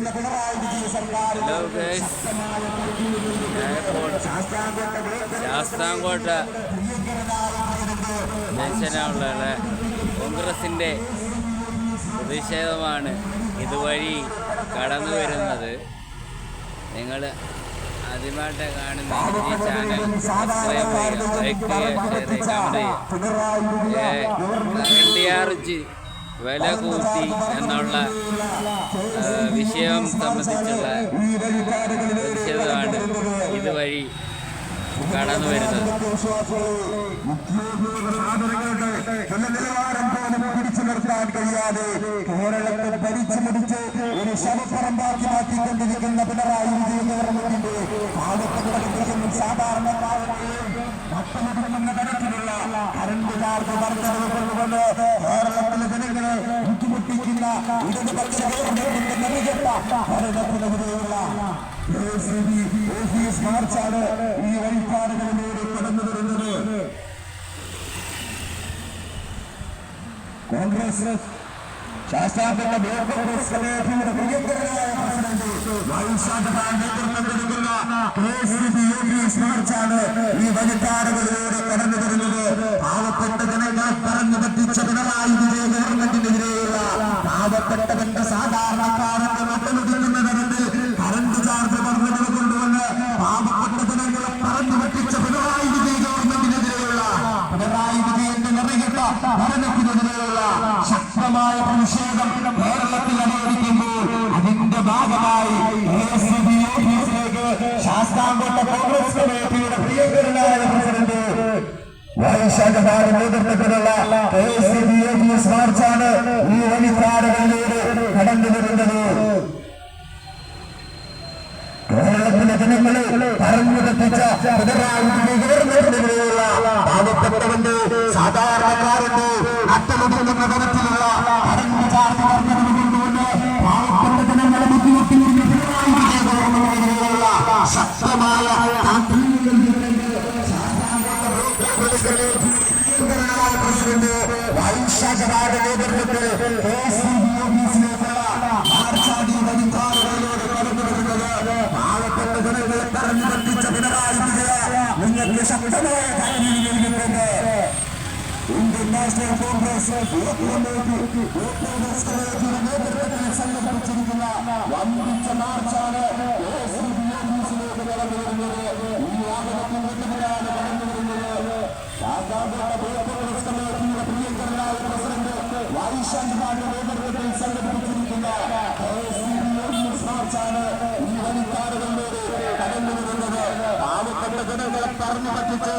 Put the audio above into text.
Hello guys, Sasthamkotta ജംഗ്ഷനുള്ള കോൺഗ്രസിൻ്റെ പ്രതിഷേധമാണ് ഇതുവഴി കടന്നു വരുന്നത്. നിങ്ങൾ ആദ്യമായിട്ട് കാണുന്ന ഈ ചാനൽ സബ്സ്ക്രൈബ് ചെയ്യുക, ലൈക്ക് ചെയ്യുക, ഷെയർ ചെയ്യുക, കമൻറ്റ് ചെയ്യുക. NDRG വില കൂട്ടി എന്നുള്ള വിഷയം സംബന്ധിച്ചുള്ള പ്രതിഷേധമാണ് ഇതുവഴി കടന്നു വരുന്നത്. പിടിച്ചു നിർത്താൻ കഴിയാതെ കേരളത്തെ ഭരിച്ചു മുടിച്ച് ഒരു ശവപ്പറമ്പാക്കി മാറ്റിക്കൊണ്ടിരിക്കുന്ന പിണറായി വിജയൻ ഗവൺമെന്റിന്റെ പാവപ്പെട്ടവരെയും സാധാരണക്കാരെയും നഷ്ടമെടുക്കുന്ന തരത്തിലുള്ള കറണ്ട് ചാർജ് വർദ്ധനവ് കൊണ്ടുകൊണ്ട് കേരളത്തിലെ ജനങ്ങളെ ബുദ്ധിമുട്ടിക്കുന്ന ഇടതുപക്ഷ ഗവൺമെന്റിന്റെ നെറുകെട്ട ഭരണത്തിനെതിരെയുള്ള ഓഫീസ് മാർച്ചാണ് ഈ വഴിപ്പാടുകളിലൂടെ കടന്നു വരുന്നത്. കോൺഗ്രസ് ശാസ്താംകോട്ട ബ്ലോക്ക് കോൺഗ്രസ് കമ്മിറ്റിയുടെ പ്രിയങ്കരനായ പ്രസിഡന്റ് നേതൃത്വം നൽകുന്ന ഓഫീസ് മാർച്ചാണ് ഈ വഴിപ്പാടുകളിലൂടെ കടന്നു വരുന്നത്. പാവപ്പെട്ട ജനങ്ങളെ പറഞ്ഞു പറ്റിച്ച പിണറായി വിജയൻ ഗവൺമെന്റിനെതിരെയുള്ള പാവപ്പെട്ടവന്റെ സാധാരണക്കാരന്റെ നട്ടലൊടിക്കുന്ന തരത്തിൽ കറണ്ട് ചാർജ് വർദ്ധനവ് കൊണ്ടുവന്ന് പാവപ്പെട്ട ജനങ്ങളെ പറഞ്ഞു പറ്റിച്ച പിണറായി വിജയൻ ഗവൺമെന്റിനെതിരെയുള്ള പിണറായി വിജയന്റെ നിറകിട്ട ഭരണത്തിനെതിരെയുള്ള ശക്തമായ പ്രതിഷേധം കേരളത്തിൽ അനുവദിക്കുമ്പോൾ അതിന്റെ ഭാഗമായി ശാസ്താംകോട്ട കോൺഗ്രസ് കമ്മിറ്റിയുടെ പ്രിയങ്കരനായ പ്രസിഡന്റ് വൈശാഖയുടെ നേതൃത്വത്തിലുള്ള മാർച്ചാണ് ഈ വഴിപ്പാടുകളിലൂടെ കടന്നു വരുന്നത്. കേരളത്തിലെ ജനങ്ങളെ പറഞ്ഞു തെറ്റിച്ച പിണറായി ഗവൺമെന്റിനെതിരെയുള്ള പാവപ്പെട്ടവന്റെ സാധാരണക്കാരന്റെ അട്ടലൊടുക്കുന്ന തരത്തിലുള്ള പാവപ്പെട്ട ജനങ്ങളെ ബുദ്ധിമുട്ടിക്കുന്ന പിണറായി വിജയൻ ഗവൺമെന്റിനെതിരെയുള്ള ശക്തമായ പ്രസിഡന്റ് വൈശാഖയുടെ നേതൃത്വത്തിൽ മാർച്ചാടി വഴിപ്പാടുകളിലൂടെ കടന്നു വരുന്നത്. പാവപ്പെട്ട ജനങ്ങളെ പറഞ്ഞു പറ്റിച്ച പിണറായി വിജയൻ നിങ്ങൾക്ക് ശക്തമായ താക്കീത് നൽകിയിട്ടുണ്ട്. ഇന്ത്യൻ നാഷണൽ കോൺഗ്രസ് നേതൃത്വത്തിൽ സംഘടിപ്പിച്ചിരിക്കുന്ന വമ്പിച്ച മാർച്ചാണ് ഓഫീസിലേക്ക് കടന്നു വരുന്നത്. ഈ വാഹനത്തിൽ നിന്നുകൊണ്ടാണ് കടന്നു വരുന്നത്. ശാസ്താംകോട്ട ബ്ലോക്ക് കോൺഗ്രസ് കമ്മിറ്റിയുടെ പ്രിയങ്കരനായ പ്രസിഡന്റ് വൈശാഖയുടെ നേതൃത്വത്തിൽ സംഘടിപ്പിച്ചിരിക്കുന്ന മാർച്ചാണ് ഈ വഴിപ്പാടുകളിലൂടെ കടന്നു വരുന്നത്. പാവപ്പെട്ട ജനങ്ങളെ പറഞ്ഞു പറ്റിച്ച്